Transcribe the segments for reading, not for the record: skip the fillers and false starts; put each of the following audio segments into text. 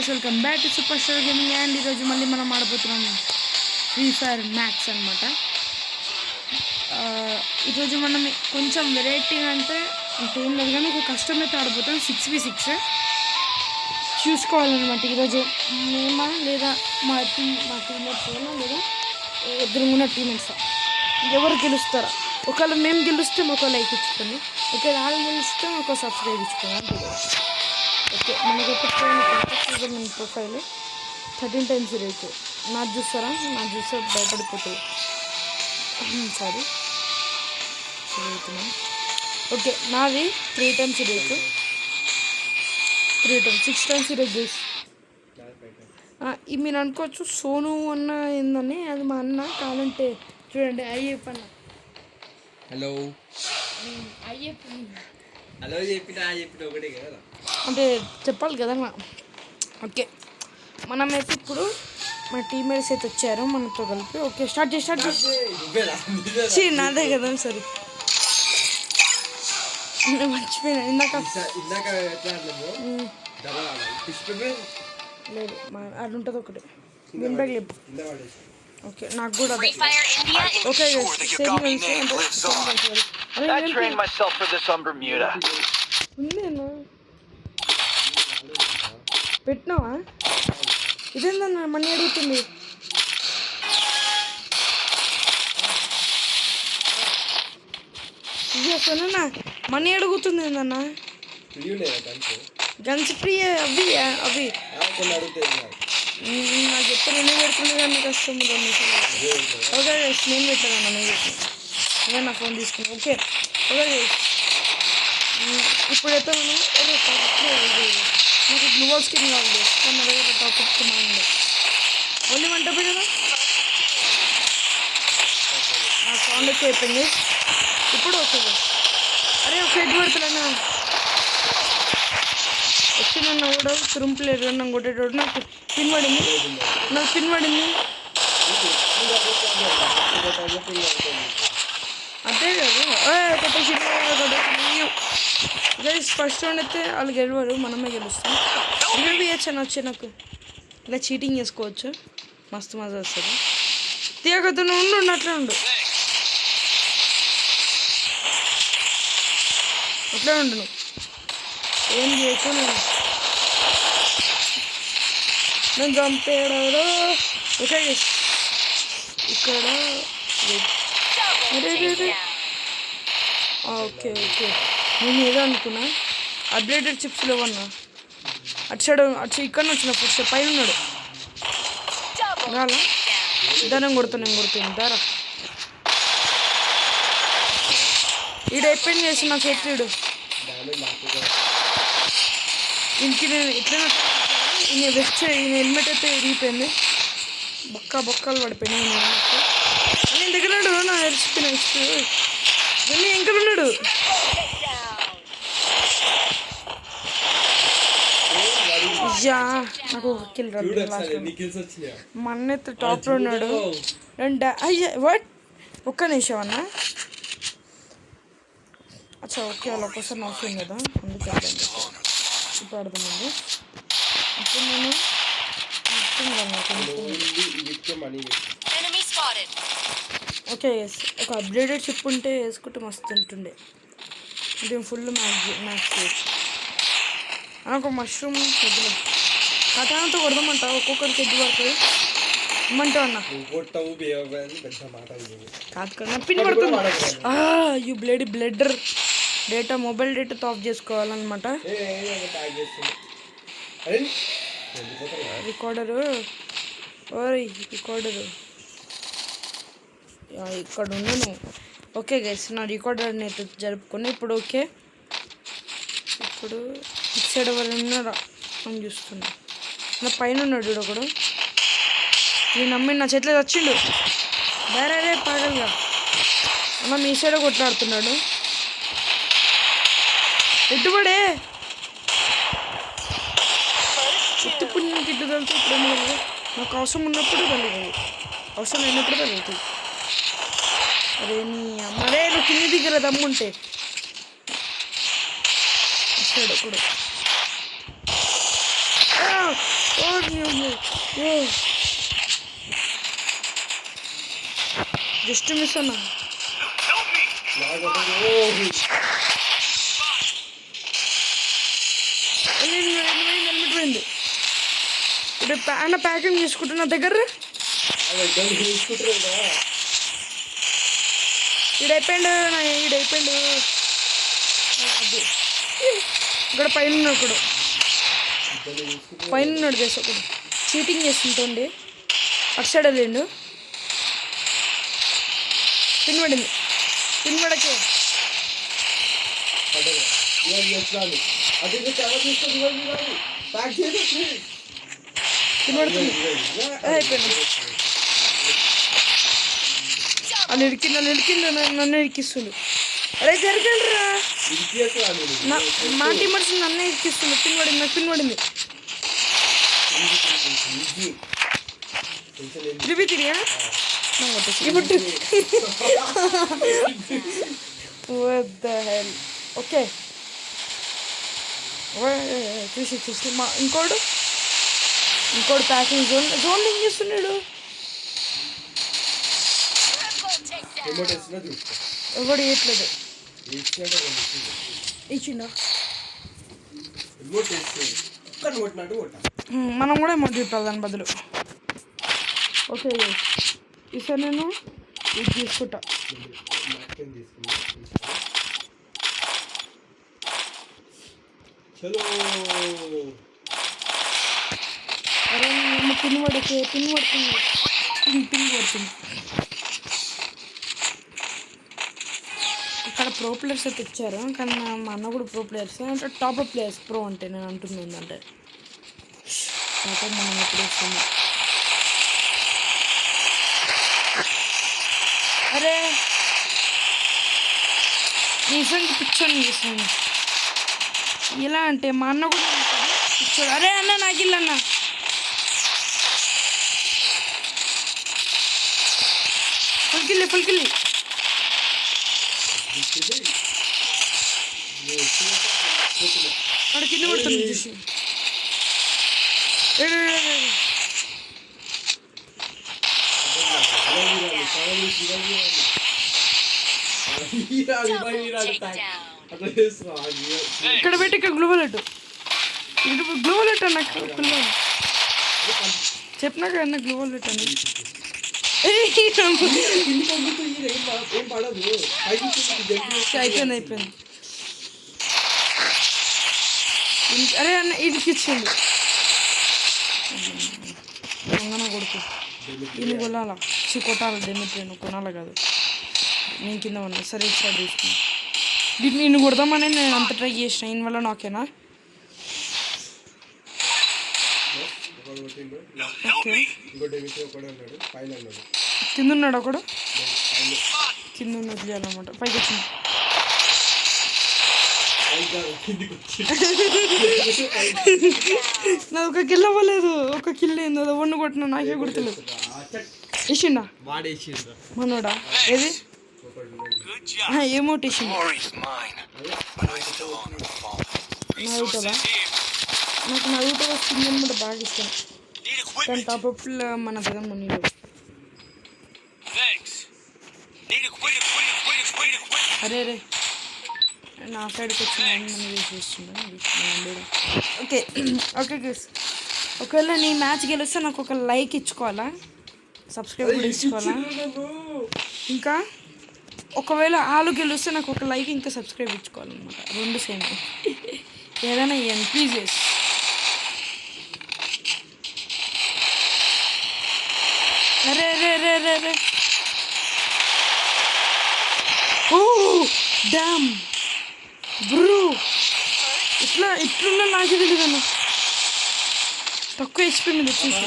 Guys welcome back to super star gaming and ఈరోజు మళ్ళీ మనం ఆడబోతున్నాం ఫ్రీ ఫైర్ మ్యాక్స్ అనమాట. ఈరోజు మనం కొంచెం వెరైటీ అంటే ఏం లేదు కానీ ఒక కష్టం అయితే ఆడబోతాం. 6v6 చూసుకోవాలన్నమాట. ఈరోజు మేమా లేదా మా టీమేట్స్ లేదా ఎదురుగున్న టీమేట్సా ఎవరు గెలుస్తారా? ఒకవేళ మేము గెలిస్తే ఒక లైక్ ఇచ్చుకోండి, ఒకవేళ వాళ్ళు గెలిస్తే ఒక సబ్స్క్రైబ్ ఇచ్చుకోండి. ఓకే, మనకి ఎప్పుడు మన ప్రొఫైల్ 13 times రేట్ నాకు చూస్తారా? నాకు చూస్తే భయపడిపోతుంది. సారీ చదువుతున్నాను. ఓకే, నాది 3 times రేట్, 6 times రేట్ చేసి మీరు అనుకోవచ్చు సోను అన్న ఏందని, అది మా అన్న కావాలంటే చూడండి. అయ్యప్ప అన్న హలో అయ్యప్ప హలో చెప్పిన ఒకటే కదా అంటే చెప్పాలి కదా. ఓకే, మనమైతే ఇప్పుడు మా టీమ్మేట్స్ అయితే వచ్చారు మనతో కలిపి. ఓకే, స్టార్ట్ చేసి నాదే కదా. సరే మర్చిపోయినా ఇందాక లేదు అది ఉంటుంది ఒకటి విన్ బ్యాగ్ లేపు. ఓకే, నాకు కూడా అదే. ఓకే ఉందేనా పెట్టినావా? ఇదేందన్నా మనీ అడుగుతుంది. ఇదేనా మనీ అడుగుతుంది ఏందన్నా? గన్స్ ఫ్రీ అవి నాకు చెప్తే నేనే పెడుతుంది కానీ కష్టం. ఓకే నేను పెట్టాను, నేను నా ఫోన్ తీసుకున్నాను. ఓకే ఓకే, ఇప్పుడైతే మనం నాకు గ్లూవాల్ స్కిన్ కావాలి కానీ నా దగ్గర టాపిక్ మారింది. ఓన్లీ 1 టప్ కదా. నా సౌండ్ ఎక్కువ అయిపోయింది ఇప్పుడు. ఓకే అరే ఒక హెడ్ పడుతున్నా వచ్చిందన్న కూడా తురుంపులేదు. నన్ను కొట్టేటోడు నాకు పిన్ పడింది. అంతే కదా. కొట్టేసి గైస్ ఫస్ట్ రౌండ్ అయితే వాళ్ళు గెలవరు, మనమే గెలుస్తాం. రివైవ్ చేయొచ్చు అని వచ్చే నాకు ఇలా చీటింగ్ చేసుకోవచ్చు, మస్తు మజా వస్తుంది. తీయకతో ఉండు అట్లా ఉండు, అట్లా ఉండు నువ్వు ఏం చేయొచ్చు. నేను చంపేయడాలో. ఓకే ఇక్కడ ఓకే నేను ఏదో అనుకున్నా. అప్డేటెడ్ చిప్స్ లేవన్నా. అటు ఇక్కడ వచ్చిన ఫస్ట్ పైన ఉన్నాడు. రాలా ధనం కొడుతుంది దారా. ఈడు అయిపోయింది చేసి నా చేతుడు ఇంటికి. నేను ఎట్లా ఈయన హెల్మెట్ అయితే విరిగిపోయింది, బొక్కలు పడిపోయినాయి. నేను దగ్గర ఉన్నాడు నా ఎరిచిపోయిన ఇవన్నీ ఇంకా ఉన్నాడు. నాకు ఒక కిల్ మా అన్న అయితే టాప్లో ఉన్నాడు. వాట్ ఒక్క నిమిషం అన్న. అచ్చా ఓకే, వాళ్ళు ఒక్కసారి నవ్వుతుంది కదా అందుకే ఇప్పుడు అర్థమైంది. ఇప్పుడు నేను ఓకే ఒక అప్డేటెడ్ చిప్ ఉంటే వేసుకుంటే మస్తు ఉంటుండే. దీని ఫుల్ మ్యాక్స్ చేయొచ్చు. ఒక మష్రూమ్ ఎద్దులు కథాంతో కొడదామంటావు. ఒక్కొక్కరికి ఎద్దు పడుతుంది ఇమ్మంటావు అన్న. కాదు కదా పిన్ పడుతుంది. యూ బ్లడర్ డేటా మొబైల్ డేటాతో ఆఫ్ చేసుకోవాలన్నమాట. రికార్డరు ఇక్కడ ఉండను. ఓకే గైస్, నా రికార్డర్ని అయితే జరుపుకొని ఇప్పుడు ఓకే. ఇప్పుడు ఇటు సైడ్ ఎవరు ఉన్నారా అని చూస్తున్నా. నా పైన ఉన్నాడు ఒకడు. నేను నమ్మి నా చేతిలో వచ్చిండు. వేరే పగలుగా అన్న మీ సైడ్ కొట్లాడుతున్నాడు. ఎట్టుబడే ఎత్తుకుని నాకు ఇటు కలిసి ఇప్పుడు నాకు అవసరం ఉన్నప్పుడు కలుగుతుంది, అవసరం లేనప్పుడు కలుగుతుంది. అరే నీ అమ్మరే నువ్వు కింది దగ్గర దమ్ముంటే ఒకడు జస్ట్ మిస్ అన్నా. హెల్మెట్ పోయింది. ఇప్పుడు అన్న ప్యాకింగ్ చేసుకుంటున్నా దగ్గర ఈడైపోయిండు. ఇక్కడ పైన ఒకడు చేసి ఒకడు చీటింగ్ చేస్తుంటండి. అటు సైడ్ వెళ్ళిండు. పిన్ పడకే అయిపోయింది. వాళ్ళు ఇరికిండు నన్ను ఇరికిస్తుండు. అరే జరగండి రా, మా టీమర్స్ నన్నే ఇరికిస్తుండు. పిన్ పడింది. తిరిగా ఓకే చూసి మా ఇంకోడు ప్యాకింగ్ జోన్ ఏం చేస్తున్నాడు. ఎవడు ఇవ్వట్లేదు. ఇచ్చిండా మనం కూడా అమౌంట్ చెప్పాలి దాని బదులు. ఓకే ఈసారి నేను ఇది తీసుకుంటా. అరే పిన్ పడుతుంది. అక్కడ ప్రో ప్లేయర్స్ అయితే ఇచ్చారు, కానీ మా అన్న కూడా ప్రో ప్లేయర్స్ అంటే టాప్ అప్ ప్లేయర్స్. ప్రో అంటే నేను అంటుంది ఏంటంటే టాప్ అప్ మనం ఎప్పుడు వస్తుంది. అరే నిజంగా పిచ్చోని చేసాను. ఎలా అంటే మా అన్న కూడా పిచ్చోడు. అరే అన్న నాకు ఇల్లు అన్న ఫుల్కిల్లి అక్కడ కింద పడుతుంది చూసి. ఇక్కడ పెట్టి ఇక్కడ గ్లోబల్ లెట్ నాకు పిల్లలు చెప్పినాక అన్న గ్లోబల్ లెట్ అని. అయిపోయింది. అరే అన్న ఇదికి ఇచ్చింది దొంగన కొడుకు. ఇది కొనాలా కొట్టాలి. డెమిట్రీను కొనాలి కాదు, నేను కింద ఉన్నా. సరే ఇచ్చాడు తీసుకున్నా. దీన్ని నిన్ను కొడదామని నేను అంత ట్రై చేసిన. దీని వల్ల నాకేనా కింద ఉన్నాడు ఒకడు. కింద ఉన్నది చేయాలన్నమాట. పైకి వచ్చింది. నాకు ఒక కిల్ అవ్వలేదు. ఒక కిల్ ఏందో వన్ను కొట్టినా నాకే గుర్తులేదు. ఇచ్చిండా మనోడా? ఏది ఏమోటి ఇచ్చిండు నవ్వుతుందా? నాకు నవ్వుతో వస్తుంది అనమాట, బాగా ఇష్టం. కానీ టాప్అప్లో మన దగ్గర మనీలో అరే నా సైడ్కి వచ్చిన మనం వేసేస్తుండే. ఓకే గైస్, ఒకవేళ నీ మ్యాచ్ గెలిస్తే నాకు ఒక లైక్ ఇచ్చుకోవాలా, సబ్స్క్రైబ్ కూడా ఇచ్చుకోవాలా. ఇంకా ఒకవేళ ఆలు గెలిస్తే నాకు ఒక లైక్ ఇంకా సబ్స్క్రైబ్ ఇచ్చుకోవాలన్నమాట. రెండు సేమ్. ఏదైనా ఇవ్వండి ప్లీజ్. అరే ఓ డామ్ బ్రూ, ఇట్లున్నా నాకు తెలియదు అన్న. తక్కువ హెచ్పీ మీద వచ్చేసి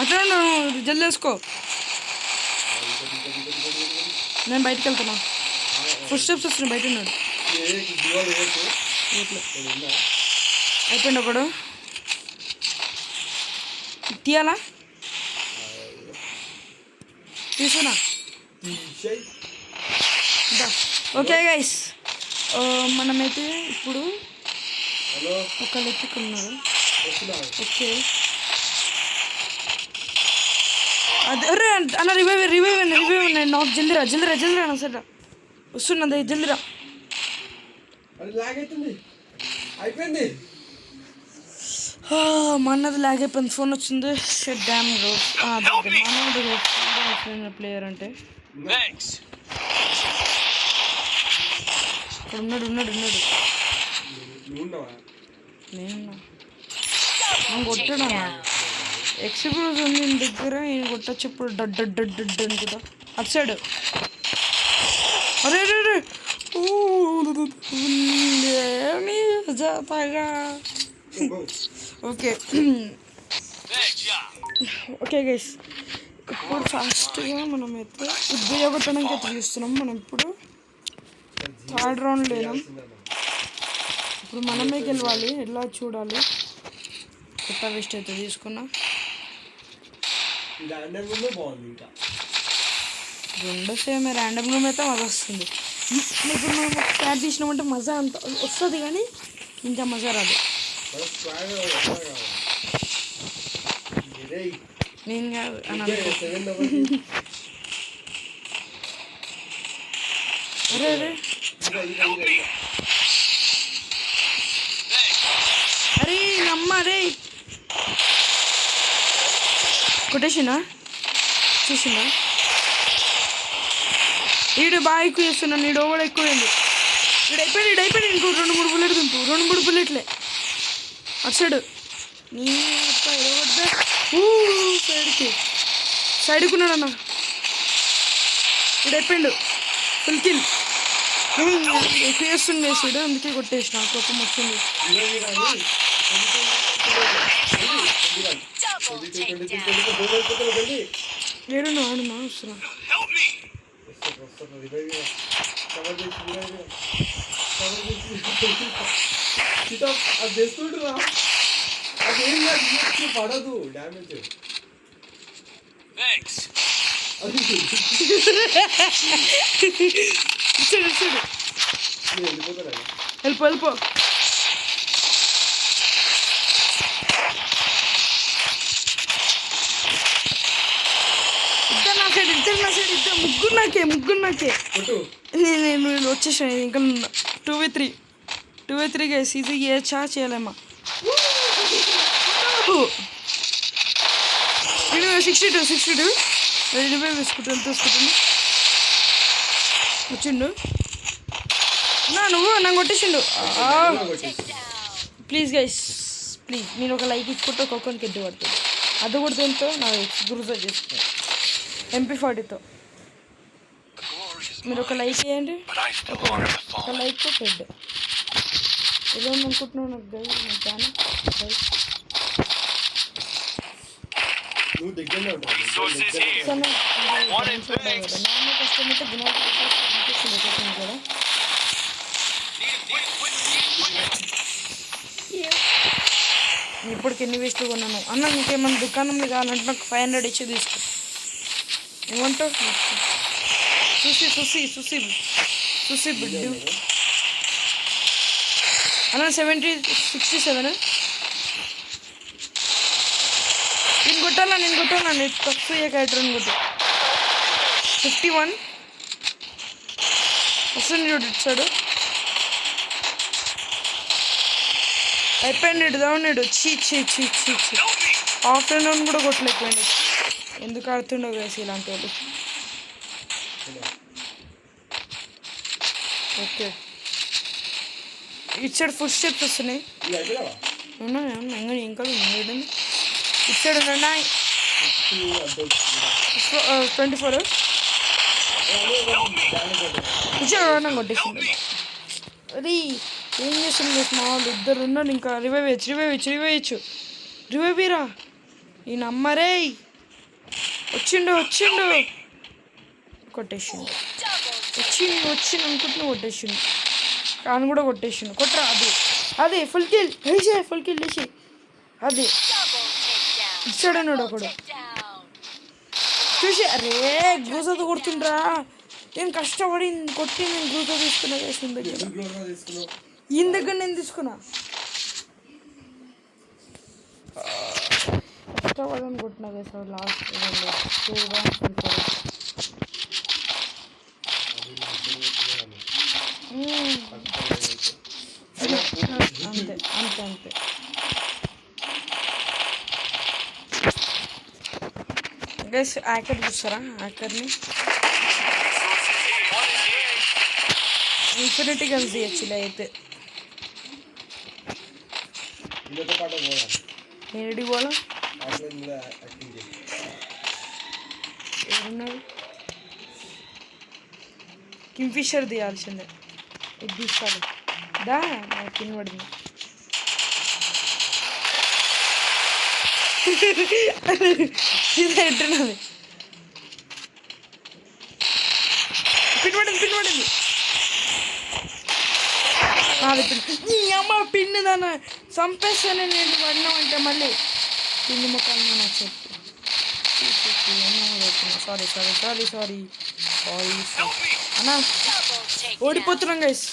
అట్లా జల్ది వేసుకో. నేను బయటకు వెళ్తున్నా. ఫస్ట్ స్టెప్స్ వస్తున్నాయి. బయట ఉన్నాడు. అయిపోయింది ఒకడు. తీయాలా? తీసుకున్నా. ఓకే గైస్, మనమైతే ఇప్పుడు హలో ఒకళ్ళు ఎత్తుకున్నారు. ఓకే అదే అరే అన్న రివైవ్ ఉన్నాయి. నాకు జల్దిరా అన్న సరే వస్తున్నది జల్దిరా. అది లాగ్ అవుతుంది, అయిపోయింది. మా అన్నది లాగ్ అయిపోయింది, ఫోన్ వచ్చింది. షట్ డామ్ రోడ్ ప్లేయర్ అంటే ఇక్కడ ఉన్నాడు. నేనున్నా కొట్టాడన్నా. ఎక్స్ప్లోజ్ ఉంది ఈయన దగ్గర, ఈయన కొట్టొచ్చేప్పుడు డడ్ అనుకుంటా అటు సైడ్. అరే జాతగా. ఓకే గైస్, ఇప్పుడు ఫాస్ట్గా మనమైతే ఉపయోగపడడానికి అయితే చూస్తున్నాం. మనం ఇప్పుడు థర్డ్ రౌండ్ లేనాం. ఇప్పుడు మనమే గెలవాలి, ఎలా చూడాలి. కొత్త వేస్ట్ అయితే తీసుకున్నా. రెండు సేమ్ ర్యాండమ్ రూమ్ అయితే మజా వస్తుంది. ఇప్పుడు మనం స్టార్ట్ చేసినామంటే మజా అంత వస్తుంది, కానీ ఇంకా మజా రాదు. నేను కాదు అని అరే అమ్మ రే కొట్టేసినా చూసిందా? ఈడు బాగా ఎక్కువ చేస్తున్నాను, ఈడు ఓవర్ ఎక్కువైంది. ఈడైపోయాడు ఇంకో 2-3 బుల్లెట్ దింపు, 2-3 బుల్లెట్లే అటు నీ సైడ్కున్నాడన్న. ఈడైపోయాడు ఫుల్ కిల్. ఎక్కువ చేస్తుంది వేసాడు, అందుకే కొట్టేసిన. కోపం వచ్చింది. ఏడున్నా ఆడున్నా వస్తున్నా. అది చేస్తుంటురా, అదేం పడదు డ్యామేజ్. వెళ్ళిపో ఇద్దరు నా సైడ్ ముగ్గురు నాకే. నేను వచ్చేసాను. ఇంకా 2v3 గైస్. ఇది ఏ చా చేయలేమా. 62 రివైవ్ వేసుకుంటాను. వచ్చిండు నువ్వు నన్ను కొట్టేసిండు. ప్లీజ్ గైస్ ప్లీజ్, నేను ఒక లైక్ ఇచ్చుకుంటే ఒక్కొక్కరికి ఎడ్డు పడుతుంది. అది కూడా దీంతో నా గురుతో చేస్తున్నాను MP40తో. మీరు ఒక లైక్ చేయండి, ఒక లైక్ హెడ్. ఏదో అనుకుంటున్నావు నాకు గైస్, నాకు కానీ గైస్ నువ్వు దగ్గరనే ఉంటావు కష్టమైతే కూడా. ఇప్పటికి ఎన్ని వేస్ట్లు కొన్నాను అన్న. ఇంకేమన్నా దుకాణంలో కావాలంటే నాకు 500 ఇచ్చి తీసుకో. ఏమంటావు? చూసి బిడ్డు అన్న 67. నేను కొట్టాలా తక్కువ క్యారెక్టర్ కొట్టు. 51 వస్తుంది చూడు ఇచ్చాడు. అయిపోయాడు దావున్నాడు. చీ ఆఫ్టర్నూన్ కూడా కొట్టలేకపోయాడు. ఎందుకు ఆడుతుండో వేసి ఇలాంటి వాళ్ళు. ఓకే ఇచ్చాడు. ఫుల్ స్టెప్స్ వస్తున్నాయి. ఇంకా ఇచ్చాడు 24 ఇచ్చాడు కొట్టేసింది. అది ఏం చేస్తుంది మా వాళ్ళు. ఇద్దరు ఉన్నారు ఇంకా. రివైవ్ రివైవీరా ఈ నమ్మరే. వచ్చిండు కొట్టేసిండు. వచ్చిండు అనుకుంటున్నా కొట్టేసిండు. కాను కూడా కొట్టేసిండు. కొట్టరా అదే ఫుల్ కిల్ వేసి అది ఇచ్చాడన్నాడు ఒకడు. చూసి అరే గ్లూజోతో కొడుతుండ్రా. నేను కష్టపడి కొట్టి నేను గ్లూజో తీసుకున్నా గైస్. ఈయన దగ్గర నేను తీసుకున్నా. కష్టపడని కొట్టినా గైస్. లాస్ట్ అంతే అంతే అంతే. గైస్ హ్యాకర్ చూస్తారా? హ్యాకర్ని ఇన్ఫినిటీ గన్స్ తీయచ్చులే అయితే. ఏడి పోలా ఏడున్నాడు? కింగ్ఫిషర్ తీయాల్సిందే. ఇది తీస్తాడు దా. నాకు పిన్ పడింది. ఎట్టున్నది పిన్ పడింది. పిన్ పడింది. నాది పిన్. నీ అమ్మ పిన్ను దాన్న చంపేస్తాను నేను పడినామంటే మళ్ళీ పిన్ని ముఖాలు నాకు చెప్పు. Sorry sorry sorry sorry sorry అన్నా. ఓడిపోతున్నాం గైస్.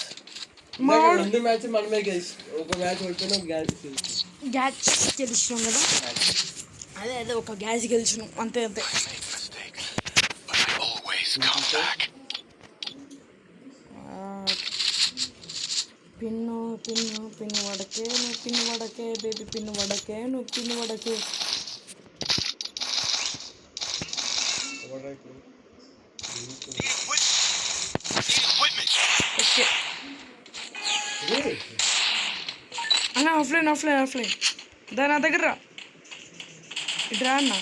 గ్యాచ్ గెలిచినాం కదా. అదే అదే ఒక గ్యాచ్ గెలిచినాం అంతే అంతే. పిన్ను పిన్ను పిన్ను వడకే నువ్వు పిన్ను వడకే బేబీ పిన్ను వడకే నువ్వు పిన్ను వడకే. ఓకే అన్న ఆఫ్లైన్ ఆఫ్లైన్ ఆఫ్లైన్ దా నా దగ్గర రా. ఇటు రా అన్న.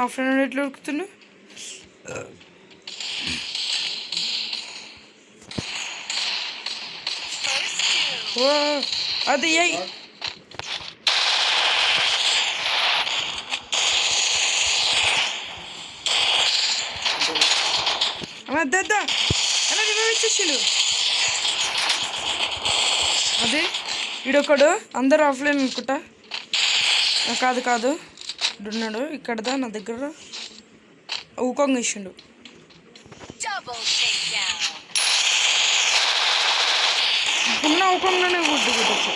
ఆఫ్లైన్ ఎట్లా ఉరుకుతున్నా? ఓ అది అయ్యి అద్దా అలా వచ్చేసాడు. అదే ఈడొకడు అందరు ఆఫ్లైన్ అనుకుంటా. కాదు కాదు ఉన్నాడు ఇక్కడదా నా దగ్గర. ఊకంగా ఇచ్చిండు. ఉన్న ఊకంగానే గుడ్డు గుడ్డచ్చు.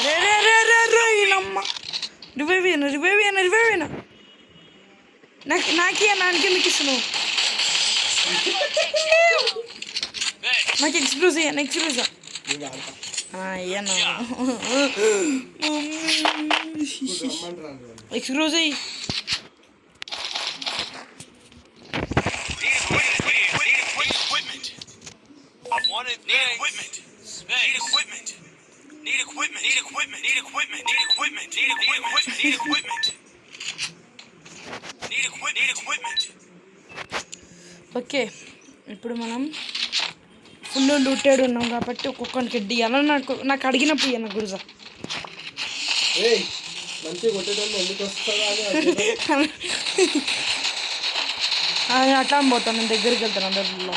రే రే రే రే రే ఈయనమ్మ. రివైవ్ అయినా రివైవ్ అయినా రివైవ్ అయినా. నాకే నాకే మీకు ఇస్తున్నావు. నాకు ఎక్స్క్లూజ్ అయ్యాను ఎక్స్క్లూజ్ అయ్యాను ఎక్స్క్లూజ్ అయ్యి. ఓకే ఇప్పుడు మనం ఫుల్ లూటెడ్ ఉన్నాం కాబట్టి ఒక్కొక్కరికి ఎడ్డి అలా నాకు అడిగినప్పుడు ఇయ్యను గురుజా. అట్లా పోతాను నేను దగ్గరికి వెళ్తాను అందరిలో.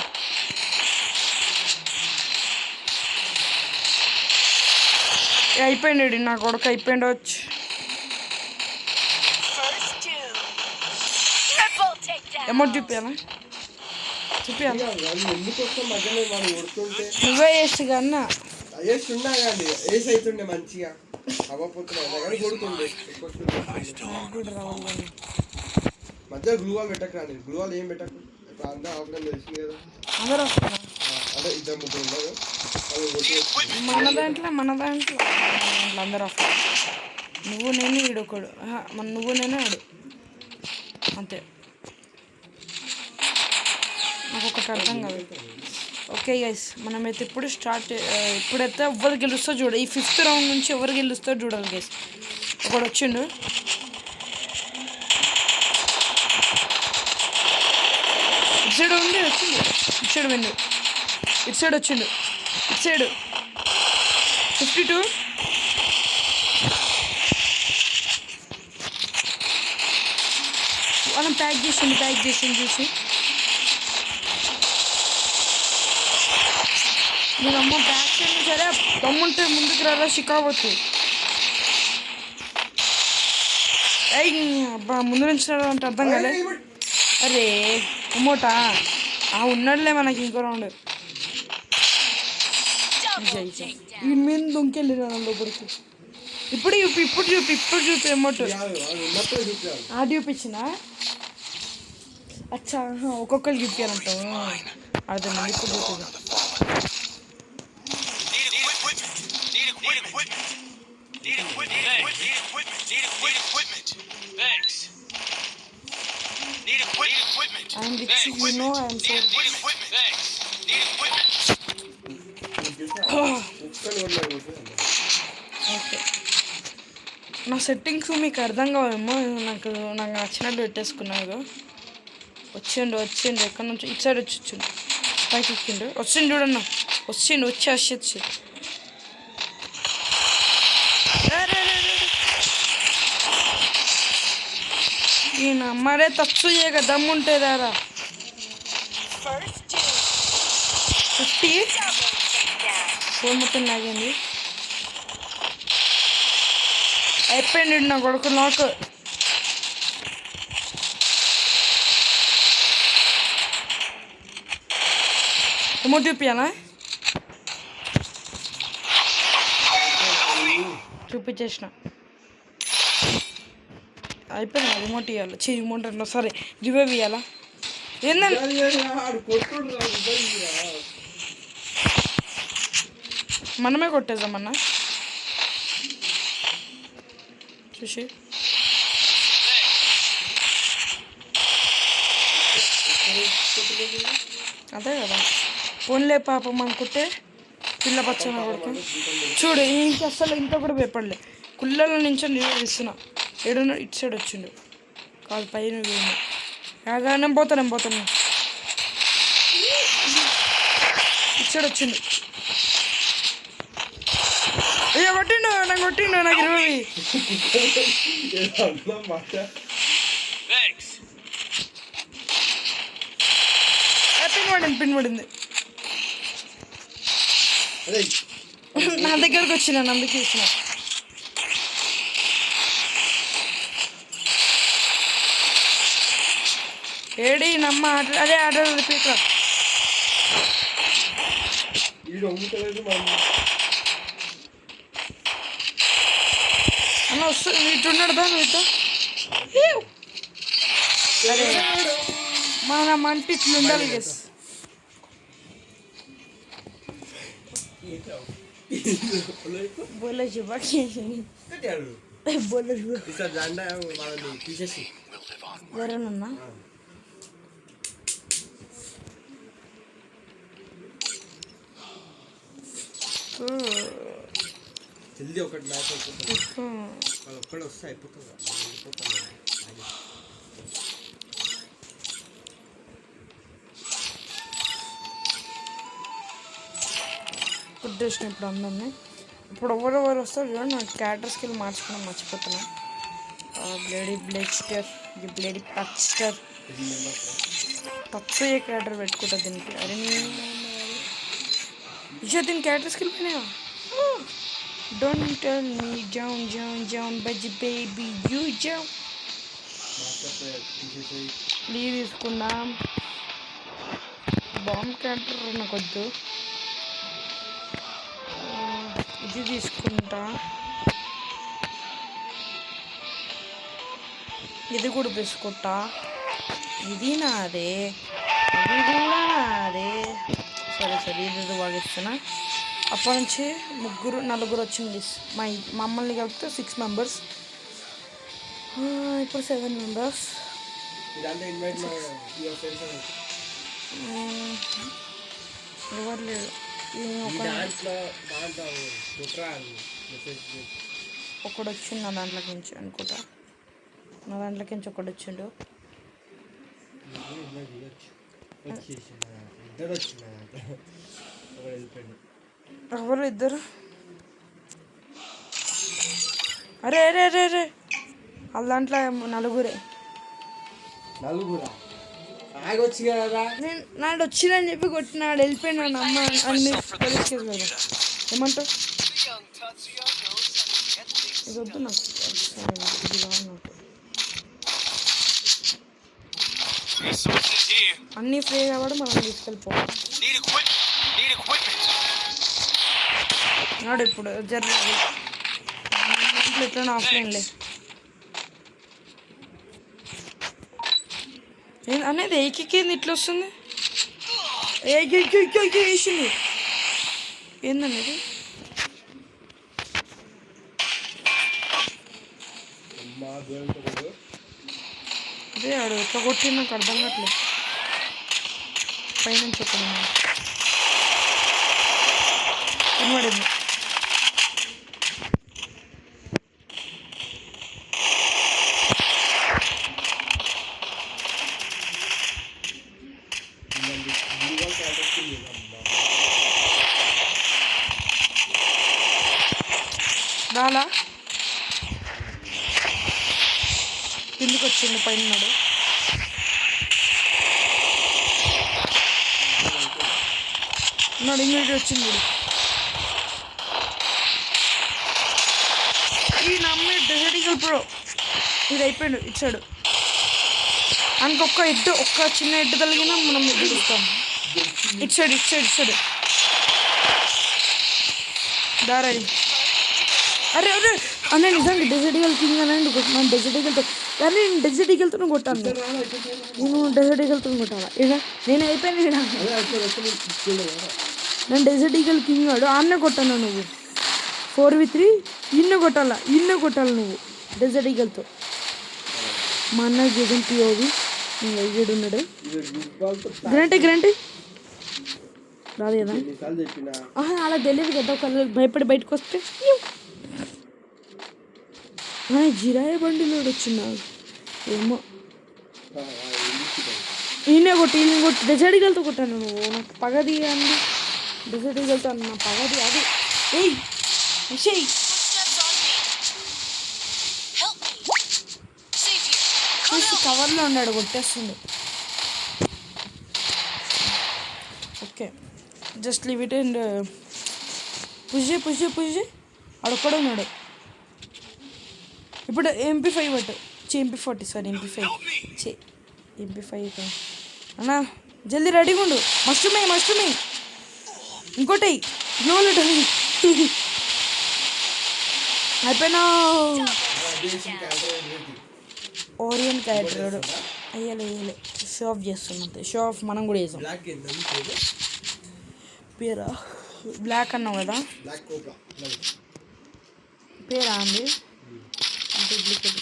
అయిపోయింది నా కొడుకు అయిపోయింది వచ్చి. అమౌంట్ చూపించాలా చూపించాలి. నువ్వే వేసి కన్నా మంచిగా మధ్య గ్లూవాల్ పెట్టకరాండి. గ్లూవాల్ ఏం పెట్టకు. ఇప్పుడు అంతా ఆఫ్లైన్ తెలిసింది కదా. అందరూ వస్తున్నారు. అదే ఇద్దరు ముగ్గురు ఉన్నారు. మన దాంట్లో అందరూ వస్తారు. నువ్వు నేను ఈడొకడు నువ్వు నేను ఆడు అంతే. నాకు ఒకటి అర్థం కాదు. ఓకే గైస్ మనమైతే ఇప్పుడు ఇప్పుడైతే ఎవరు గెలుస్తో చూడాలి. ఈ 5th రౌండ్ నుంచి ఎవరు గెలుస్తో చూడాలి గైస్. ఒకడు వచ్చిండు. ఇటు సైడ్ ఉంది వచ్చిండు. ఇటు సైడ్ వెండు ఇటు సైడ్ వచ్చిండు. ఇటు సైడ్ 52 మనం ప్యాక్ చేసిండు చూసి. నేను అమ్మ బ్యాక్ సైడ్ సరే దమ్ముంటే ముందుకు రారా షికావద్దు. అయ్యి అబ్బా ముందు నుంచి అంటే అర్థం కాలే. అరే ఉమ్మోటా ఉన్నాడులే మనకి ఇంకో రౌండ్. ఈ మెయిన్ దొంకెళ్ళినా లోపలికి. ఇప్పుడు చూపి అమ్మోటు ఆడి చూపించిన. అచ్చా ఒక్కొక్కరు చూపించారంటావు. అదే ఇప్పుడు చూపించు. I'm with you, you know I'm so... okay నా సెట్టింగ్స్ మీకు అర్థం కావేమో. నాకు నచ్చినట్టు పెట్టేసుకున్నాను. వచ్చిండు ఎక్కడి నుంచి ఇటు సైడ్ వచ్చిండు. పైకి ఎక్కిండు. వచ్చిండు చూడన్నా. వచ్చి ఈయన మరే తచ్చు చేయక దమ్ముంటే రారా. 50 ఫోన్ మొత్తం లాగింది. అయిపోయింది నా కొడుకు నాకు. ఏమో చూపించాలా? చూపించేసిన. అయిపోయింది. రిమోట్ ఇవ్వాలి. రిమోట్ అంటే సరే రివైవ్ ఇవ్వాలా? ఏందండి మనమే కొట్టేద్దామన్నా చూసి. అదే కదా పోన్లే పాపం అనుకుంటే పిల్ల పచ్చని కొడుకు చూడు. ఇంక అసలు ఇంత కూడా భయపడలే. కుళ్ళలో నుంచి ఇస్తున్నా. ఏడున్నా ఇటు సైడ్ వచ్చిండు. కాదు పైన పోయింది. నేను పోతాను ఇటు సైడ్ వచ్చిండు. అయ్యో కొట్టిండు నాకు 20. పిన్ పడింది. నా దగ్గరకు వచ్చిన అందుకే ఇచ్చిన. ఏడి నమ్మ అదే ఆర్డర్ రిపీట్ అన్న వస్తుంది. ఇటున్నాడు దా మీతో. అరే మన మంటి ఇట్లు ఉండాలి. గెస్ बोलो शिवा बोलो शिवा इसका झंडा है वाला पीछे से जरा नन्ना जल्दी ఒకటి మ్యాచ్ అయిపోతుంది. వాళ్ళు ఒక్కడే వస్తే అయిపోతుంది. ఉద్దేశం ఇప్పుడు అందరినీ ఇప్పుడు ఎవరెవరు వస్తారు చూడండి. నాకు క్యారెక్టర్ స్కిల్ మార్చుకోవడం మర్చిపోతున్నా. బ్లేడీ పక్స్టర్ ఏ క్యారెక్టర్ పెట్టుకుంటా దీనికి. అరే ఇచ్చా దీని క్యారెక్టర్ స్కిల్ పోయినా. డోంట్ టెల్ మీ జాన్ బజ్జీ బేబీ యూ జాన్. లీవ్ తీసుకుందాం. బాంబ్ క్యారెక్టర్ నాకు వద్దు. ఇది తీసుకుంటా. ఇది కూడా తీసుకుంటా. ఇది నాదే, ఇది కూడా నాదే. సరే ఇది వాగిస్తున్నా. అప్పటి నుంచి 4 వచ్చింది. మమ్మల్ని కలిపితే 6 మెంబర్స్. ఇప్పుడు 7 మెంబర్స్. ఎవరు లేరు. ఒకడు వచ్చిండు నా దాంట్లోకి నుంచి అనుకుంటా. నా దాంట్లోకి నుంచి ఒకడు వచ్చిండు. ఎవరు ఇద్దరు? అరే వాళ్ళ దాంట్లో 4. నాడు వచ్చిందని చెప్పి కొట్టినాడు. వెళ్ళిపోయినాడు అమ్మ అని మీరు తెలుస్తుంది కదా. ఏమంటావు? ఇది వద్దు నాకు. ఇది కాదు నాకు. అన్నీ ఫ్రీ కాబట్టి మనం తీసుకెళ్ళిపోవాలి. నాడు ఇప్పుడు జర్నీ ఎట్లా ఆఫ్లైన్లే అనేది ఏకేంది ఇట్లా వస్తుంది. వేసింది ఏందనేది అదే ఆడు ఎట్లా కొట్టింది నాకు అర్థం కావట్లేదు. పైనుంచి ఎక్కడ వినబడింది. రాలా కిందికి వచ్చింది పైన ఉన్నాడు. ఉన్నాడు ఇంగ్లీష్ వచ్చింది. ఈ నమ్మే డెజర్టికల్ ప్రో ఇది అయిపోయాడు ఇచ్చాడు. ఇంకొక ఎడ్డు ఒక్క చిన్న ఎడ్డు తగిలినా మనం ఎదుగుతాం. ఇచ్చాడు దారి. అరే అరే అన్న నిజంగా డెజర్టికల్ కింగ్ అనండి. మనం డెజర్టికల్తో కానీ నేను డెజర్టికల్తో కొట్టాను. నేను డెజర్టికల్తో కొట్టాలా ఇక నేను అయిపోయాను. నేను డెజర్టికల్ కింగ్ ఆడు ఆన్నే కొట్టాను. నువ్వు 4v3 ఇన్నే కొట్టాలా నువ్వు డెజర్టికల్తో. మా అన్న జగన్ పిఓవి నేను ఉన్నాడు. గ్రాంటీ రాదు కదా అలా తెలియదు కదా. ఒకళ్ళు భయపడి బయటకు వస్తే జిరాయ బండిలో వచ్చిందా ఏమో. ఈయన కొట్టి డెజర్టికల్తో కొట్టాను. నువ్వు నాకు పగది అండి డెజర్టికల్తో అన్న పగది అది. ఏయ్ చూసి కవర్లో ఉన్నాడు కొట్టేస్తుంది. Okay just leave it and push అడొక్కడే ఉన్నాడు. ఇప్పుడు MP5 పట్టు MP40 సారీ MP5 అన్నా జల్దీ రెడీగా ఉండు. మష్రూమే ఇంకోటి గ్లోల్ అయిపోయినా. ఓరియన్ క్యారెక్టర్ అయ్యలే షో ఆఫ్ చేస్తున్నది. షో ఆఫ్ మనం కూడా చేసాం. పేరా బ్లాక్ అన్నావు కదా పేరా అండి. డూప్లికేట్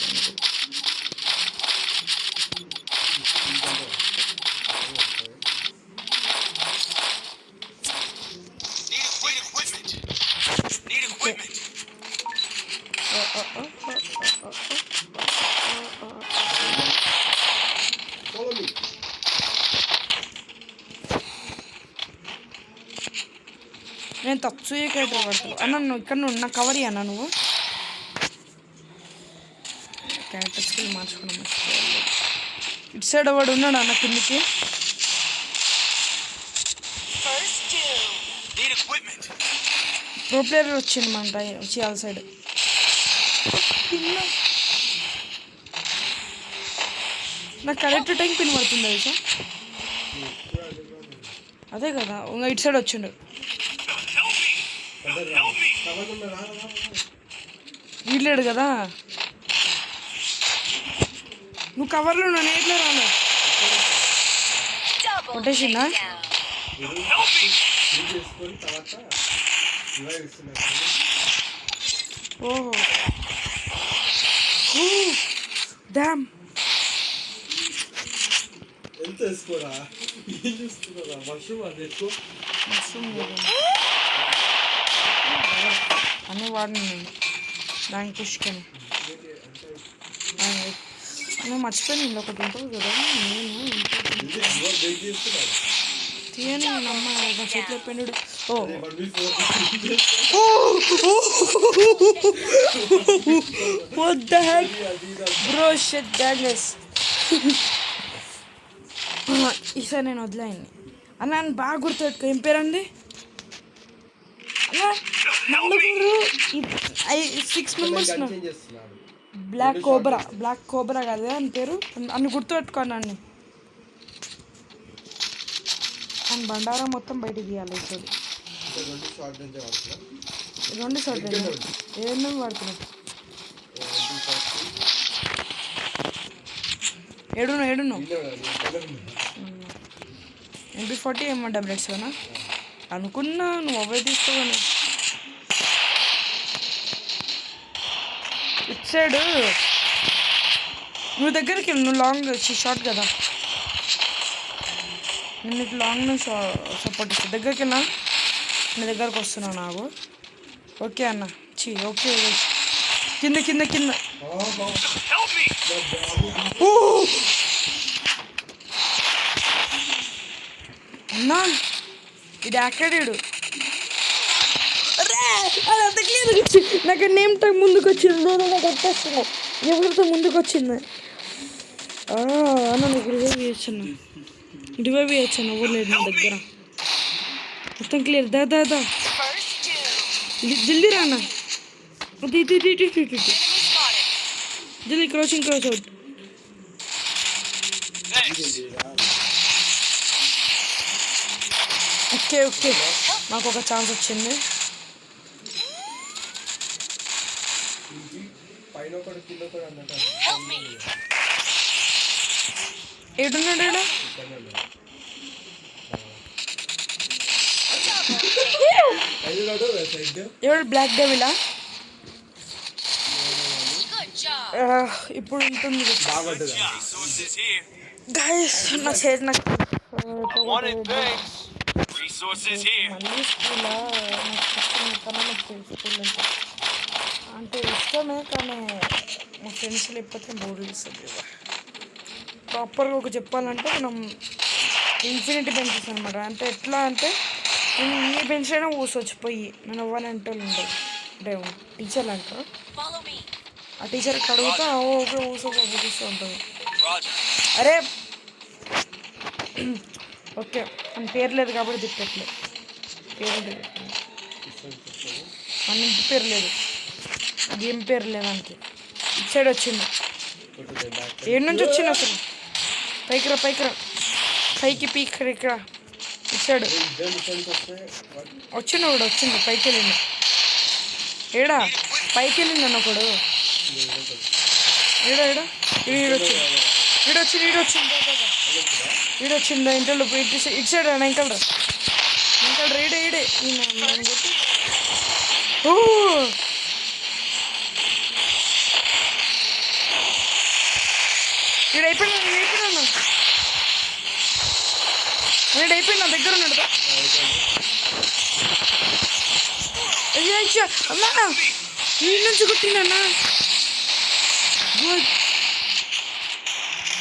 నేను తప్పు క్యారెక్టర్ పడతాను అన్న. నువ్వు ఇక్కడ నా కవర్ అన్న. నువ్వు క్యారెక్టర్ స్కిల్ మార్చుకున్నాం. ఇటు సైడ్ వాడు ఉన్నాడు అన్న కిందికి. ప్రో ప్లేయర్ వచ్చింది మన చేయాలి సైడ్. నాకు కరెక్ట్ టైం పిన్ పడుతుంది తెలుసా. అదే కదా ఇంకా ఇటు సైడ్ వచ్చిండు. వీళ్ళాడు కదా నువ్వు కవర్లో ఉన్నా ఎట్లా రాను కొట్టేసిందా. ఓహో డామ్ అన్నీ వాడినాను దానికి పుష్కని. నేను మర్చిపోయాను ఇంట్లో ఒకటి ఉంటుంది కదా. తీయని అమ్మ నా చేతిలో పెండు. What the heck? Bro, shit, daggers. ఈసారి నేను వదిలేయండి అన్న. నన్ను బాగా గుర్తుపెట్టుకో. ఏం పేరండి అన్న? నలుగురు 6 మెంబర్స్. బ్లాక్ కోబ్రా కాదు అని పేరు. అన్ని గుర్తుపెట్టుకోండి. అండ్ బండారా మొత్తం బయటికి తీయాలి ఇప్పుడు. రెండు షార్ట్ నుంచి వాడుతున్నా. రెండు షార్ట్ ఏమేమి వాడుతున్నావు? ఏడును MP40 ఏమో డబ్లెట్స్నా అనుకున్నా, నువ్వు అవే తీసుకోవాలి. ఇటు సైడ్ నువ్వు దగ్గరికి వెళ్ళి, నువ్వు లాంగ్ షార్ట్ కదా, నేను ఇటు లాంగ్ నుంచి సపోర్ట్ ఇస్తాను. దగ్గరికి వెళ్ళా, నీ దగ్గరకు వస్తున్నావు నాకు. ఓకే అన్న, ఓకే కింద కింద కింద. అన్నా ఇది ఆకాడాడు. నాకు నేమ్ టైం ముందుకు వచ్చింది, నాకు వచ్చేస్తున్నావు. ఎవరితో ముందుకు వచ్చింది అన్న, నీకు రివైవ్ చేయొచ్చు ఎవరు లేదు నా దగ్గర. మొత్తం క్లియర్. దా జల్దీ రా అన్న. జల్దీ క్రాస్ అవుట్. ఓకే నాకు ఒక ఛాన్స్ వచ్చింది. ఏడున్నాడు ఎవడు? బ్లాక్ డెవిలా? ఇప్పుడు ఉంటుంది గైస్. నా సైడ్ నాకు మళ్ళీ స్కూలా స్కూల్ అంటే ఇష్టమే, కానీ మా ఫ్రెండ్స్ లేకపోతే బోర్ ఇస్తుంది. ప్రాపర్గా ఒక చెప్పాలంటే మనం ఇన్ఫినిటీ బెంచెస్ అనమాట. అంటే ఎట్లా అంటే నేను ఏ బెంచ్ అయినా కూర్చోవచ్చు పోయి, నన్ను అవ్వాలంటే ఉండదు. అంటే టీచర్లు అంటారు, ఆ టీచర్కి అడుగుతా ఓకే కూర్చోస్తూ ఉంటుంది. అరే ఓకే అని పేరు లేదు కాబట్టి తిట్టట్లేదు. పేరు లేదు, మన ఇంటి పేరు లేదు, గేమ్ పేరు లేదానికి. ఇటు సైడ్ వచ్చింది. ఏడు నుంచి వచ్చింది అసలు? పైకి రా పైకి పీక్ ఇక్కడ. ఇటు సైడ్ వచ్చిండు ఒకడు, వచ్చింది పైకి వెళ్ళిండు. ఏడా పైకి వెళ్ళిండు అన్న ఒకడు. ఈడొచ్చిందా ఇంట్లో ఇటు సైడ్ అన్న. ఇంకా ఈడే ఓ అయిపోయినా నా దగ్గర ఉన్నాడు. అమ్మా ఈ నుంచి కొట్టిందన్నా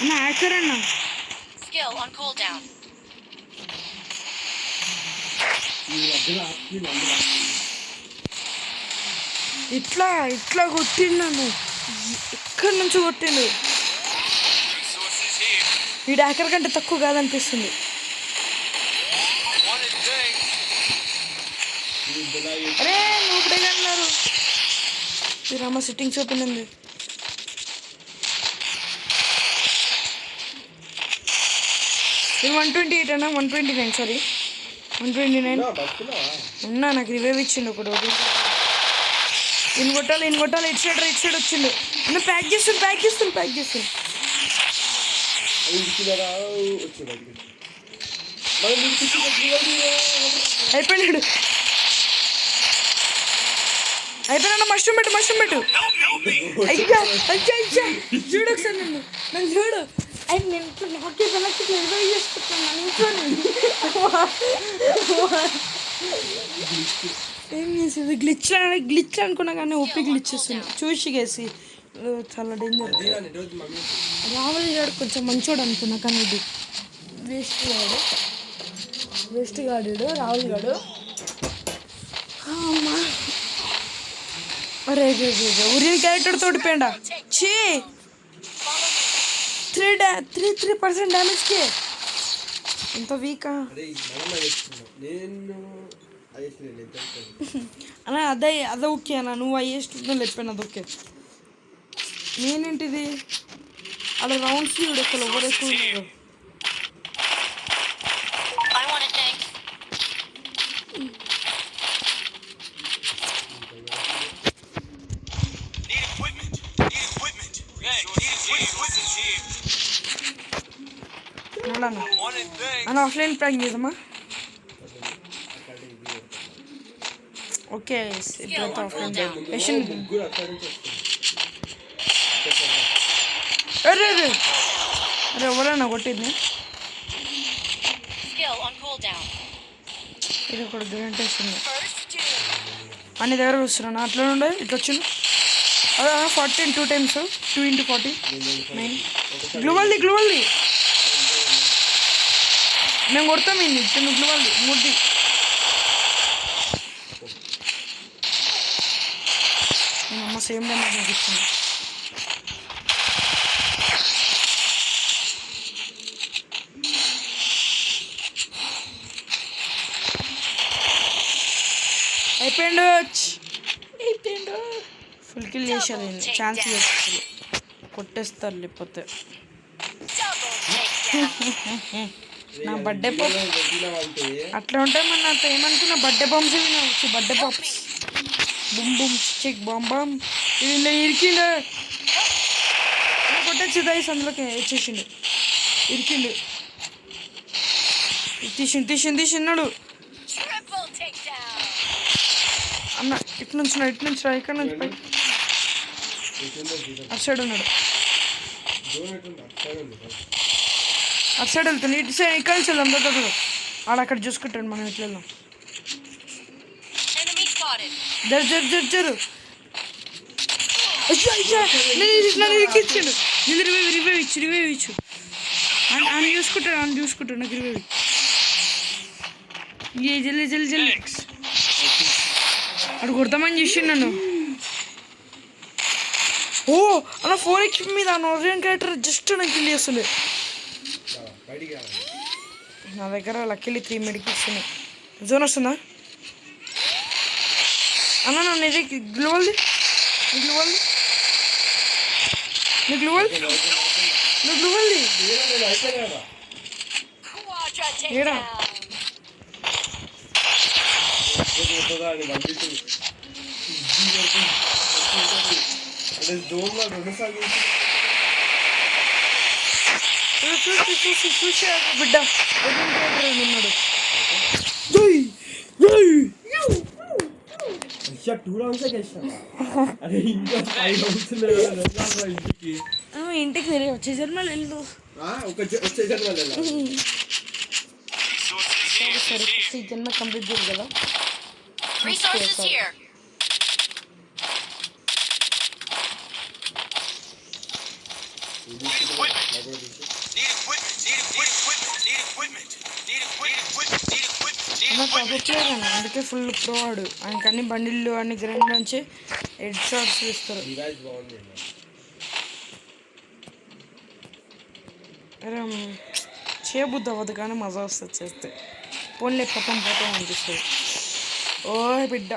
అన్న యాక్టర్ అన్న. ఇట్లా కొట్టిండు, ఎక్కడి నుంచి కొట్టిండు. ఈ డాకర్ కంటే తక్కువ కాదనిపిస్తుంది. అరే నువ్వు ఇప్పుడే అన్నారు. రామ సిట్టింగ్స్ ఓపెన్ ఉంది. ఇది 128 అన్నా, 129 సారీ 129 ఉన్నా. నాకు రివైవ్ ఇచ్చిండు ఒకడు. ఇన్ కొట్టాలి. ఇటు సైడ్ వచ్చిండు. ప్యాక్ చేస్తుంది. అయిపోయినాడు. మష్రూమ్ పెట్టు. అయ్యా చూడు ఒకసారి నన్ను చూడు. నేను నాకే వెనక్కి రివైవ్ చేసుకుంటున్నాను. ఏం చేసేది? గ్లిచ్ అనుకున్నా కానీ ఒప్పి గ్లిచ్ వస్తుంది. చూసి గేసి చాలా డేంజర్. రాహుల్ గాడు కొంచెం మంచోడు అనుకున్నా, కానీ ఇది వేస్ట్ గాడు రాహుల్ గాడు. అమ్మా అరే ఉరియన్ క్యారెక్టర్ తోడిపోయిండా. 3% డ్యామేజ్కి ఎంత వీకా అన్న. అదే ఓకే అన్న, నువ్వు హైయెస్ట్ లేకపోయినా అది ఓకే. నేనేంటిది అలా రౌండ్స్ అసలు ఎవరు ఎక్కువ ఉన్నారు. అన్న ఆఫ్లైన్ ప్రాంక్ చేద్దామా? ఓకే ఇప్పుడైతే ఆఫ్లైన్ యషన్ ముగ్గురు అక్కడి నుంచి వస్తుంది. అరే అరే అరే ఎవరన్నా కొట్టింది? ఇది ఒకటి గ్రాంట్ వేస్తుంది అన్ని దగ్గర వస్తున్నాను. అట్లా ఉండే ఇట్లా వచ్చింది. అదే 40 2 times 2 into 40 9 గ్లూవల్ది మేము కొడతాం ఇన్ని నువ్వు గ్లూవల్ది మూర్తి. నేను అమ్మ సేమ్ డ్యామేజ్ నాకు ఇచ్చింది. అయిపోయిండు ఫుల్ కిల్ చేశాను. ఛాన్స్ చేస్తారు కొట్టేస్తారు లేకపోతే. నా బర్త్డే పాప్ అట్లా ఉంటాయి. మన నాతో ఏమనుకున్నా బర్త్డే బాంబ్స్ వచ్చి బర్త్డే పాప్స్ బుమ్ బుమ్ చిక్ బాంబ్ బాంబ్ ఇలా ఇరికిండు కొట్టచ్చు. దయస్ అందులోకి వచ్చేసిండు ఇరికిండు తీసిన్నాడు అన్న. ఇటు నుంచి రా ఇక్కడ నుంచి పై అటు సైడ్ ఉన్నాడు. అటు సైడ్ వెళ్తాను. ఇటు సైడ్ ఇక్కడ నుంచి వెళ్దాం. అక్కడ చూసుకుంటాడు. మనం ఇట్లా వెళ్దాం. జరు ఇరికిచ్చాడు. రివైవ్ ఇచ్చు ఆయన చూసుకుంటాడు. నాకు రివైవ్ జల్లి అడు కొడతామని చూసి నన్ను. ఓ అలా 4x మీద నోరియన్ క్యారెక్టర్ జస్ట్ నాకు కిల్ చేస్తుండే. నా దగ్గర లక్కీలీ 3 మెడికిట్స్ ఉన్నాయి. జోన్ వస్తుందా అన్న? నన్ను ఇది గ్లూవల్ది ఏడా బిడ్డ ఉన్నాడు. 2 rounds ఇంటికి తిరిగి వచ్చే జన్మలు వెళ్ళు. సరే ఈ జన్మ కంప్లీట్ చేయరు కదా. అందుకే ఫుల్ ప్రో ఆడు. ఆయనకి అన్ని బండిళ్ళు అన్ని గ్రైండ్ నుంచి హెడ్ షాట్స్ ఇస్తారు. అరే చేయబుద్ది అవ్వదు కానీ మజా వస్తుంది చేస్తే. పోన్లే పోతాం అనిపిస్తుంది. ఓ బిడ్డ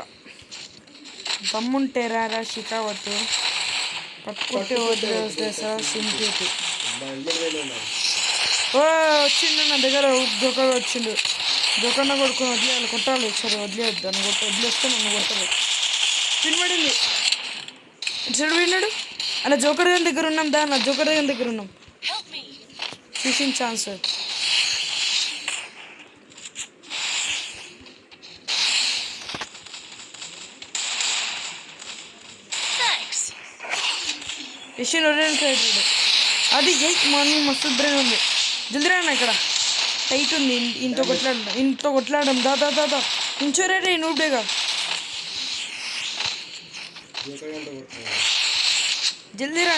దమ్ముంటే రారా షికావత్ పట్టుకుంటే వదిలేస్తే సార్ సింపేటి. ఓ వచ్చిండు నా దగ్గర. జోకర్ వచ్చిండు. జోకర్న కొడుకుని వదిలేయాలి. కొట్టాలి. సరే వదిలేయద్దు. దాన్ని వదిలేస్తే నన్ను కొడతాడు. వినబడింది. ఇటు విన్నాడు. అలా జోకర్ గారి దగ్గర ఉన్నాం. నా జోకర్ గారి దగ్గర ఉన్నాం. Fishing chance. యషన్ అది మార్నింగ్ మస్తు బ్రెయిన్ ఉంది. జల్దీ రానా ఇక్కడ టైట్ ఉంది. ఇంతో కొట్లాడడం దాదా ఇంచోరే నూడేగా. జల్దీ రా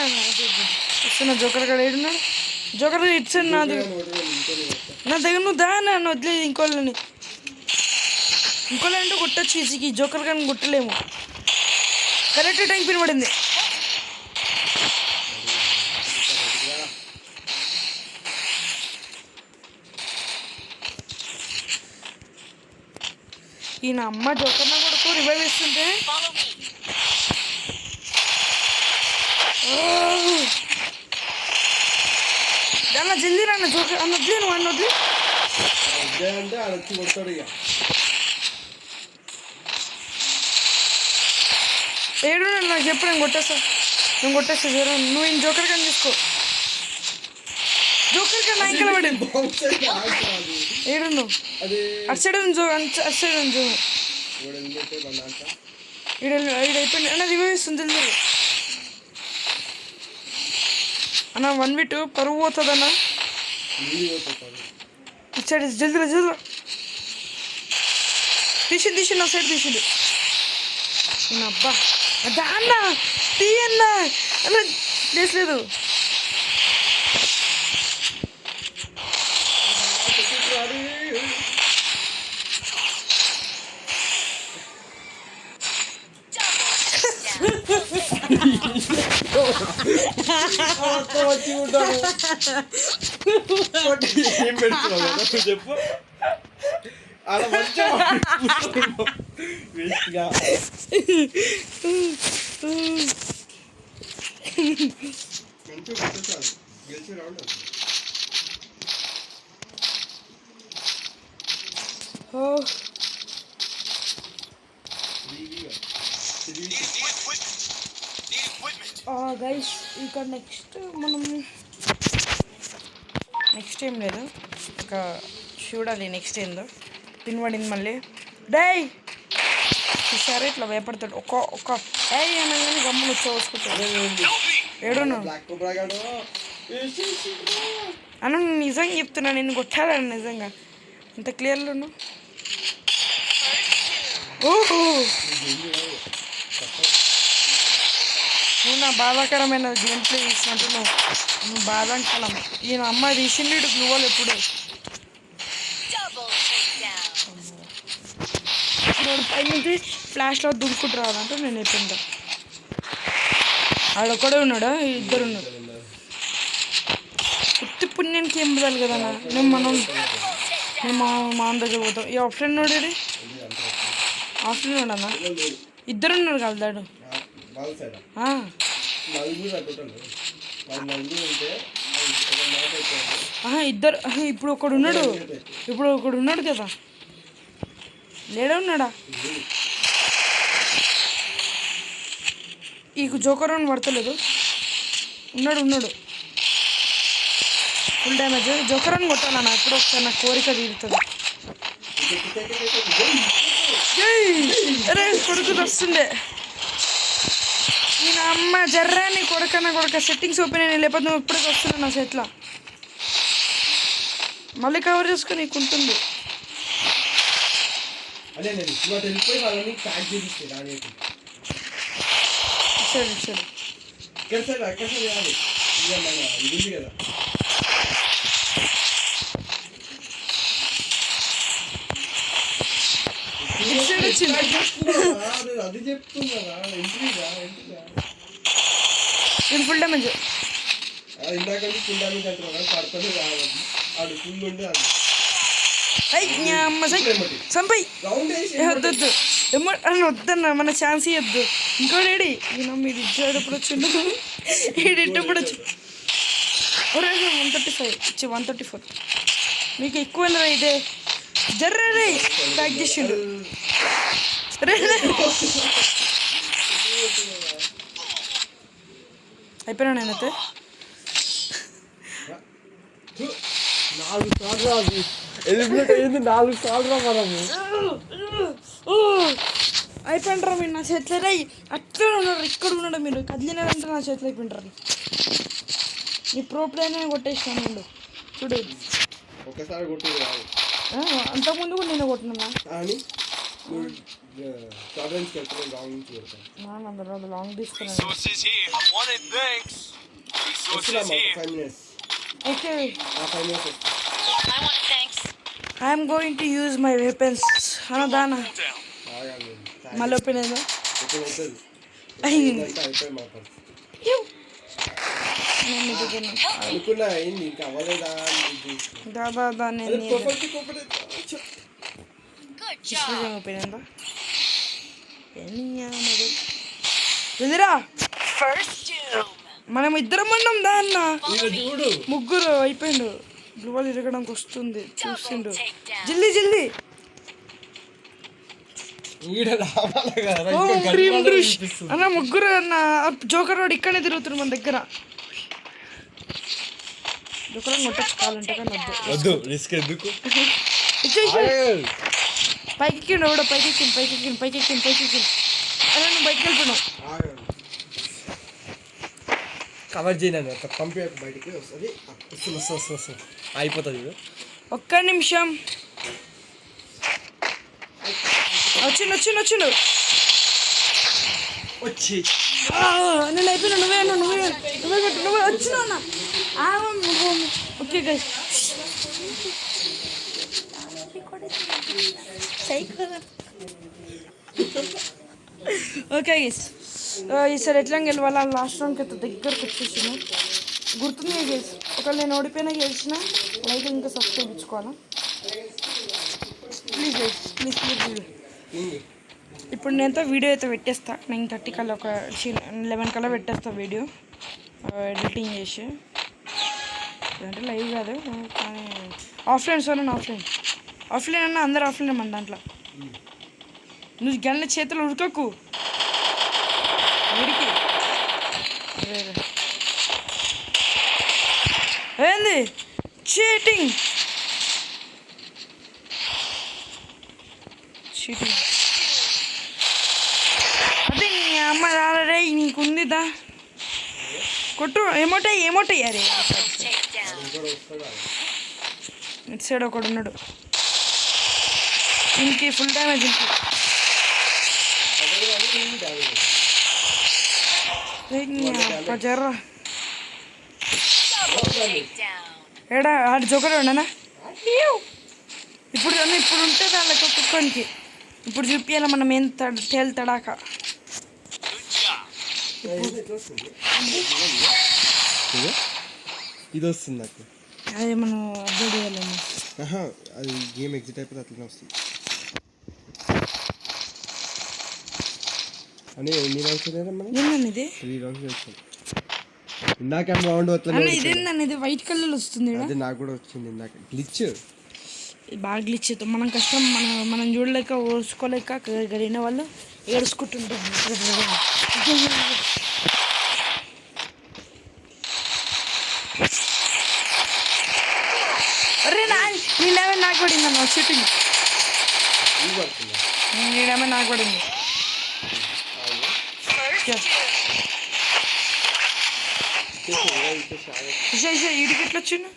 వస్తున్నా. జోకర్ గడ ఏడున్నాడు. జోకర్ ఇట్సాడు నా దగ్గర. నువ్వు నన్ను వదిలేదు. ఇంకోళ్ళని అంటే కొట్టచ్చు ఈజీకి. జోకర్ కానీ కొట్టలేము. Correct time పినబడింది. ఈయన అమ్మ జోకర్న కొడుకు రివైవ్ ఇస్తుంటే దానిలో జల్దీ రాన్న జోకర్ అన్న వద్దు. నువ్వు అన్న వద్దు అంటే వచ్చి కొడతాడు. ఇక ఏడు నాకు చెప్పు నేను కొట్టేస్తా. నువ్వు కొట్టేస్తా జర నువ్వు ఈయన జోకర్ కానీ తీసుకో జోకర్ కానీ నా ఇంకల పడింది ఏడు నువ్వు అది అటు సైడ్ ఉంది అటు సైడ్ ఉంది ఈడైపోయింది అన్న రివ్యూ ఇస్తుంది జల్దీ అన్న 1v2 పరువు పోతుందన్నా ఇటు సైడ్ జల్దీ జల్దీ తీసిండు నా సైడ్ తీసిండు అబ్బా అదా అన్న తీయన్నా అన్న ప్లేస్ లేదు చెప్పు అలా మంచిగా గెలిచి రావడం గైస్ ఇంకా నెక్స్ట్ ఏం లేదు ఇంకా చూడాలి నెక్స్ట్ ఏందో పిన్ పడింది మళ్ళీ డై సరే ఇట్లా భయపడతాడు ఒక్క ఏమన్నా గమ్ములు వచ్చేసుకుంటాడు ఏడును అన్న నిజంగా చెప్తున్నా నేను కొట్టాలని నిజంగా ఇంత క్లియర్లో ఓహో నువ్వు నా బాధాకరమైన గేమ్ ప్లే చేసినట్టు నువ్వు బాధ అంటాం ఈయన అమ్మాయి తీసిండి నువ్వు ఎప్పుడు పైనుంచి ఫ్లాష్లో దుడుకుంటూ రావాలంటే నేను చెప్పిందా ఆడొక్కడే ఉన్నాడా ఇద్దరు ఉన్నాడు ఉత్తి పుణ్యానికి ఏం బదాలి కదన్నా మేము మా దగ్గర పోతాం ఈ ఆప్షన్ ఉన్నాడు ఆప్షన్ ఉన్నాడన్నా ఇద్దరు ఉన్నారు కలదాడు ఇద్దరు ఇప్పుడు ఒకడు ఉన్నాడు కదా లేడా ఉన్నాడా ఈ జోకర్ అని పడతలేదు ఉన్నాడు ఫుల్ డ్యామేజ్ జోకర్ అని కొట్టాలన్నా ఎప్పుడు ఒకసారి నా కోరిక తీరుతుంది అరే కొడుకు వస్తుండే నేను అమ్మ జర్రాని కొడుక సెట్టింగ్స్ ఓపెన్ అయినా లేకపోతే నువ్వు ఇప్పటికి వస్తున్నా నా సెట్లో మళ్ళీ కవర్ చేసుకొని నీకు ఉంటుంది అది చెప్తున్నా ఫుల్ డ్యామేజ్ ఇందాక ఫుల్ డ్యామేజ్ అంటున్నా పడుతుంది అది ఫుల్ ఉండే అది సంపై వద్దొద్దు అని వద్దన్న మన ఛాన్స్ ఇవ్వద్దు ఇంకోటి ఏడి ఈయన మీరు ఇచ్చేటప్పుడు వచ్చిండు ఈడిప్పుడు వచ్చి 135 134 మీకు ఎక్కువ ఇదే జర్రే రే ప్యాక్ చేసిండు అయిపోయినా నేనైతే 4 సార్లు ఎలిమినేట్ అయింది 4 సార్లు మనము అయిపోయింటారా మీరు నా చేతిలో రా అట్లా ఉన్నారు ఇక్కడ ఉన్నాడు మీరు కదిలినారంటే నా చేతిలో అయిపోయింటారు నీ ప్రో ప్లేనే కొట్టేసినాను నేను చూడు ఒకసారి కొట్టి అంతకుముందు కూడా నేను కొట్టినా లాంగ్ తీసుకున్నాను okay I'm going to use my weapons దానా మళ్ళీ ఓపెన్ అయిందా దాదా నేను ఓపెన్ అయిందా వెళ్ళిరా మనం ఇద్దరం అన్నాం దా అన్న ముగ్గురు అయిపోయిండు గ్లూవాల్ ఇరగడానికి వస్తుంది చూసిండు జల్దీ ఈడ రావాలి కదా ఓ డ్రీమ్ దృష్ అన్న ముగ్గురు అన్న జోకర్ వాడు ఇక్కడనే తిరుగుతున్నారు మన దగ్గర. జోకర్ కొట్టచ్చు కావాలంటే కానీ వద్దు రిస్క్ ఎందుకు. పైకి ఎక్కిండు ఎవడో పైకి ఎక్కిండు. అరే నువ్వు బయటకు వెళ్ళిపోయినావు. కవర్ చేయను పంపి బయటికి వస్తుంది అయిపోతుంది. ఒక్క నిమిషం. వచ్చిండు వచ్చి నేను అయిపోయినా. నువ్వే వచ్చినా అన్న. ఓకే గైస్ ఓకే గైస్ ఈసారి ఎట్లా గెలవాలా లాస్ట్ రౌండ్కి అయితే దగ్గరకు వచ్చేసిన గుర్తుంది గైస్. ఒకవేళ నేను ఓడిపోయినా గెలిచిన లైక్ ఇంకా సబ్స్క్రైబ్ ఇచ్చుకోవాలా ప్లీజ్ గైస్ ప్లీజ్. ఇప్పుడు నేనైతే వీడియో అయితే పెట్టేస్తా 9:30 కల్లా 11 కల్లా పెట్టేస్తా వీడియో ఎడిటింగ్ చేసి. అంటే లైవ్ కాదు కానీ ఆఫ్లైన్ అన్న అందరు ఆఫ్లైన్ మన దాంట్లో. నువ్వు గన్న చేతులు ఉడకకు ఉడికి. ఏంది చీటింగ్ అదే నీ అమ్మ రాలరే నీకుందిదా కొట్టు. ఏమోటయ్యా రే. ఇటు సైడ్ ఒకడు ఉన్నాడు. ఇంకి ఫుల్ డ్యామేజ్ జర్రా ఏడా ఆడు జోకరే ఉండనా. ఇప్పుడు ఉంటే దానికి కుక్కనికి ఇప్పుడు చూపించాలి మనం ఏం తేల్తడాక. ఇది వస్తుంది నాకు. అదే మనం అప్డేట్ చేయాలేమో. అది గేమ్ ఎగ్జిట్ అయిపోతే అట్లనే వస్తుంది. అని ఎన్ని రౌండ్స్ ఏందన్న ఇది 3 రౌండ్స్ వచ్చింది. ఇందాక రౌండ్ ఇదేందన్న ఇది వైట్ కలర్ వస్తుంది. అది నాకు కూడా వచ్చింది ఇందాక. గ్లిచ్ బాగా గ్లిచ్ అవుతాం. మనం కష్టం మనం చూడలేక ఓర్చుకోలేక గడిన వాళ్ళు ఏడుచుకుంటుంటాం. అరే నీళ్ళేమే నాకు పడింది అన్న షూటింగ్. నీళ్ళేమే నాకు పడింది. ఈడికి ఎట్లా వచ్చిండు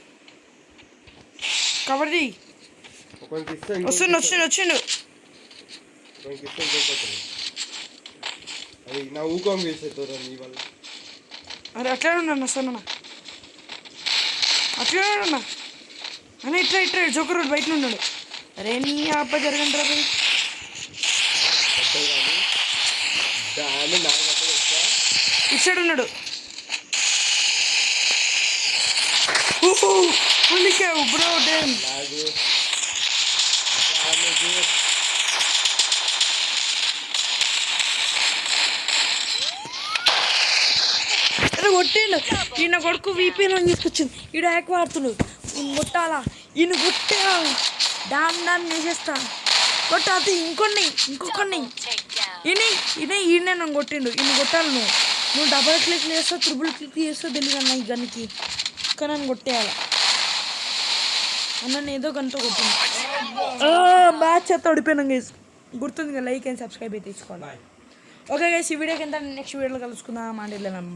కబడ్డీ వచ్చిండు. అరే అట్లా ఉన్నా సన్న అట్లా ఉన్నా అన్న ఇట్లా జోకర్ రోడ్ బయట ఉన్నాడు. అరే నీ అబ్బా జరగండి రా. ఇటు సైడ్ ఉన్నాడు. బ్రో డామ్ కొట్టిండు. ఈయన కొడుకు వీపీలో తీసుకొచ్చింది. ఈడ హ్యాక్ వాడుతున్నాడు. ఈయన కొట్టాలా ఈయన కొట్టా డామ్ చేసేస్తా కొట్టా. అది ఇంకొకరిని ఈయనే నన్ను కొట్టిండు. ఈయన కొట్టాలి. నువ్వు డబల్ క్లిక్ చేస్తావు ట్రిపుల్ క్లిక్ చేస్తావు తెలియదు అన్న. ఈ గన్కి కానీ నన్ను కొట్టేయాలి అన్న. ఏదో గంట కొట్టింది. మ్యాచ్ చేస్తా ఓడిపోయినాం గైస్. గుర్తుంది కదా. లైక్ అండ్ సబ్స్క్రైబ్ అయితే తీసుకోవాలి. ఓకే గైస్ ఈ వీడియోకి ఎంత నెక్స్ట్ వీడియోలో కలుసుకుందాం. మాట్లాడలేము.